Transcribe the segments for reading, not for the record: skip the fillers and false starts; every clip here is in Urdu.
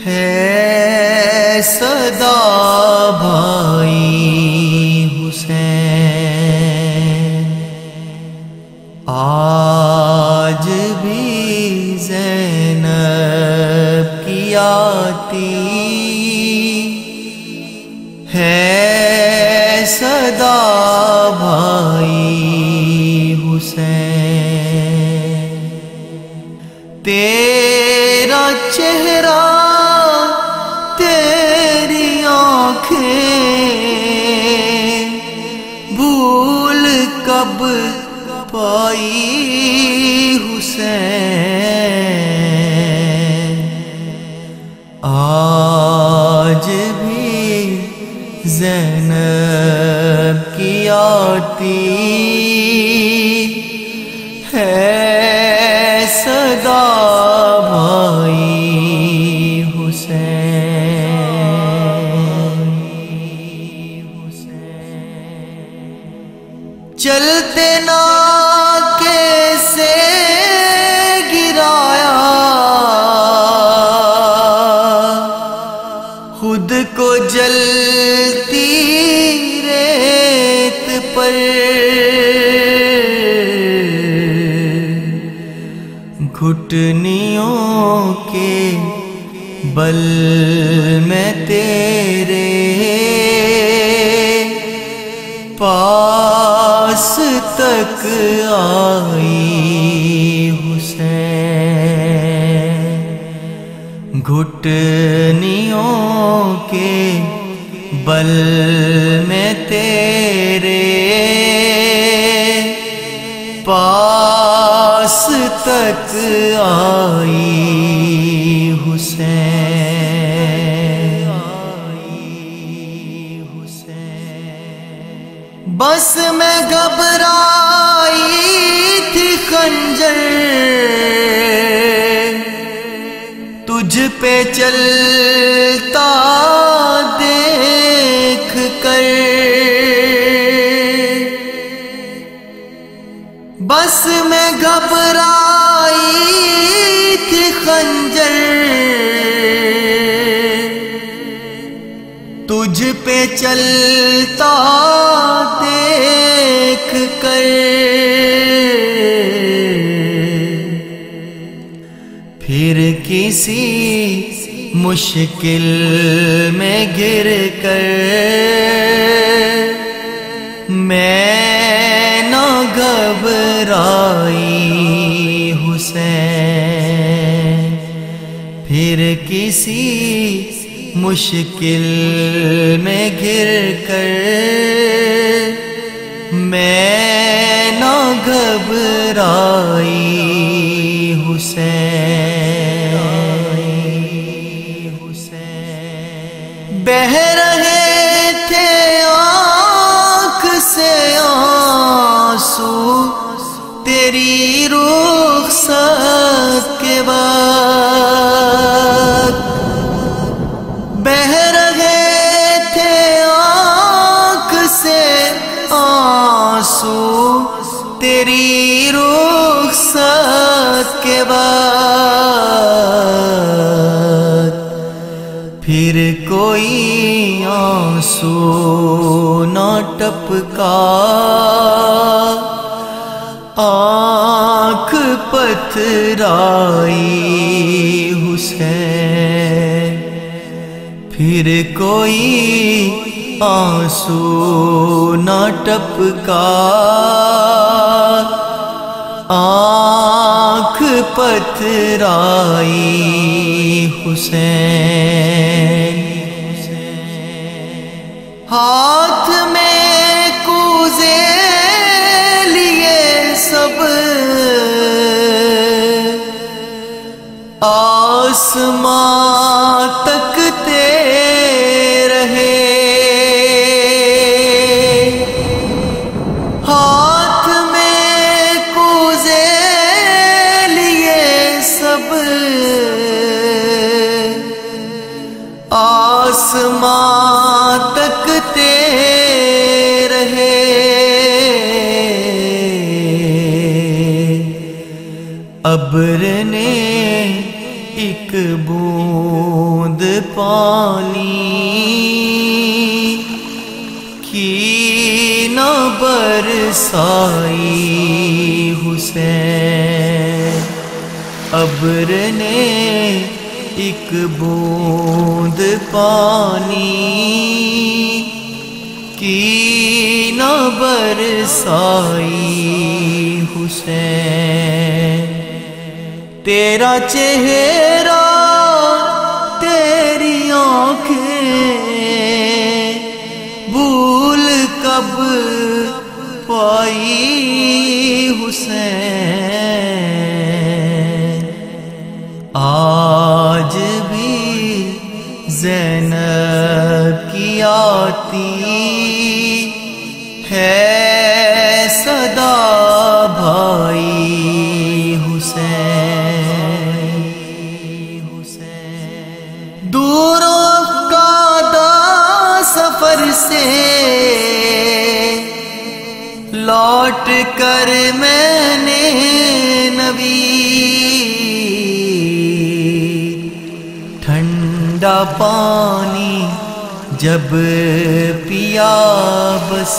ہے صدا بھائی حسین، آج بھی زینب کی آتی ہے صدا بھائی حسین، تیرا چہرہ تیری آنکھیں بھول کب پائی حسین، آج بھی زینب کی آتی ہے صدا بھائی حسین، چلتے نہ کیسے گرایا خود کو جلتی ریت پر، گھٹنیوں کے بل میں تیرے پاس تک آئی حسین، گھٹنیوں کے بل میں تیرے پاس تک آئی حسین، بس میں گھبرائی تھی خنجر تجھ پہ چلتا دیکھ کر، بس میں گھبرائی تھی خنجر تجھ پہ چلتا دیکھ کر، پھر کسی مشکل میں گر کر میں نہ گھبرائی حسین، پھر کسی مشکل میں گر کر میں نہ گھبرائی حسین، بہہ رہے تھے آنکھ سے آنسو تیری رخصت کے بعد، بہہ رہے تھے آنکھ سے آنسو تیری رخصت کے بعد، پھر کوئی آنسو نہ ٹپکا آنکھ پتھرائی حسین، پھر کوئی آنسو نہ ٹپکا آنکھ پتھرائی حسین، ہاتھ میں کوزے لیے سب آسمان تکتے رہے، ہاتھ میں کوزے لیے سب آسمان تکتے رہے، ابر نے ایک بوند پانی کی نہ برسائی حسین، ابر نے ایک بوند پانی کی نہ برسائی حسین، تیرا چہرہ تیری آنکھیں بھول کب پائی حسین، آج بھی زینب کی آتی ہے صدا بھائی حسین، دور افکادہ سفر سے لوٹ کر میں نے نبی ٹھنڈا پانی جب پیا بس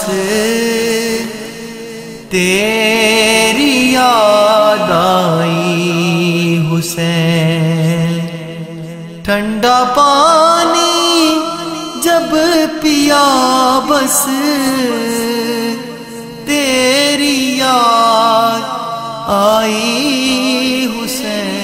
تیری یاد آئی حسین، ٹھنڈا پانی جب پیا بس تیری یاد آئی حسین۔